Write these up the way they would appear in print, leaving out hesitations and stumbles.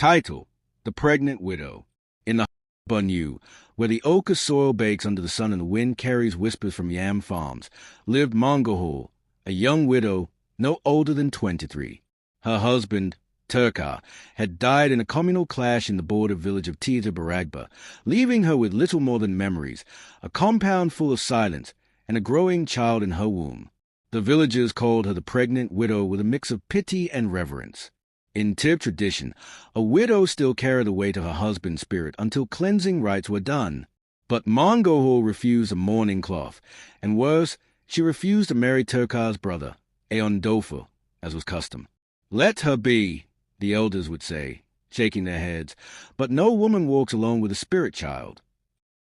Title: The Pregnant Widow. In the Bunyu, where the ochre soil bakes under the sun and the wind carries whispers from yam farms, lived Mongahul, a young widow no older than 23. Her husband, Turkar, had died in a communal clash in the border village of Tita Baragba, leaving her with little more than memories, a compound full of silence, and a growing child in her womb. The villagers called her the pregnant widow with a mix of pity and reverence. In Tib tradition, a widow still carried the weight of her husband's spirit until cleansing rites were done. But Mongahul refused a mourning cloth, and worse, she refused to marry Turkar's brother, Aondofu, as was custom. "Let her be," the elders would say, shaking their heads, but no woman walks alone with a spirit child.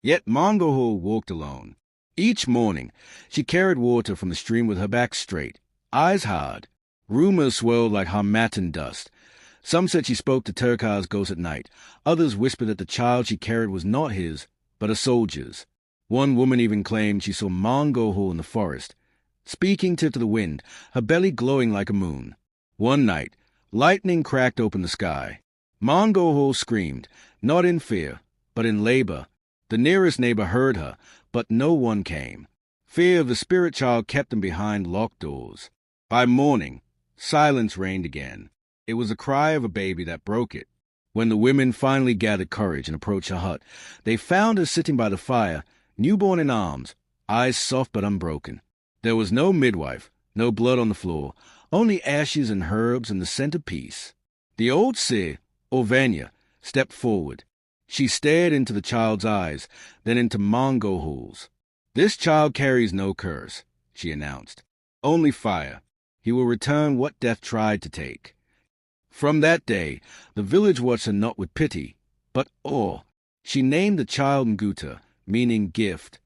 Yet Mongahul walked alone. Each morning, she carried water from the stream with her back straight, eyes hard. Rumors swirled like harmattan dust. Some said she spoke to Turkar's ghost at night. Others whispered that the child she carried was not his, but a soldier's. One woman even claimed she saw Mongahul in the forest, speaking to the wind, her belly glowing like a moon. One night, lightning cracked open the sky. Mongahul screamed, not in fear, but in labor. The nearest neighbor heard her, but no one came. Fear of the spirit child kept them behind locked doors. By morning, silence reigned again. It was the cry of a baby that broke it. When the women finally gathered courage and approached her hut, they found her sitting by the fire, newborn in arms, eyes soft but unbroken. There was no midwife, no blood on the floor, only ashes and herbs and the scent of peace. The old seer, Ovania, stepped forward. She stared into the child's eyes, then into Mongahul's. "This child carries no curse," she announced. "Only fire. He will return what death tried to take." From that day, the village watched her not with pity, but awe. She named the child Nguta, meaning gift.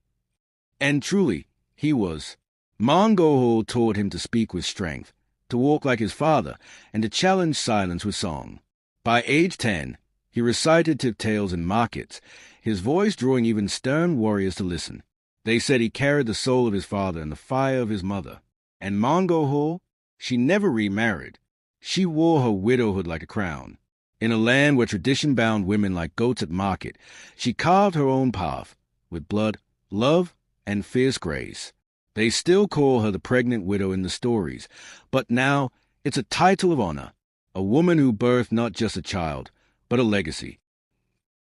And truly, he was. Mongahul taught him to speak with strength, to walk like his father, and to challenge silence with song. By age 10, he recited tip tales in markets, his voice drawing even stern warriors to listen. They said he carried the soul of his father and the fire of his mother. And Mongahul, she never remarried. She wore her widowhood like a crown. In a land where tradition bound women like goats at market, she carved her own path, with blood, love, and fierce grace. They still call her the pregnant widow in the stories, but now it's a title of honor, a woman who birthed not just a child, but a legacy.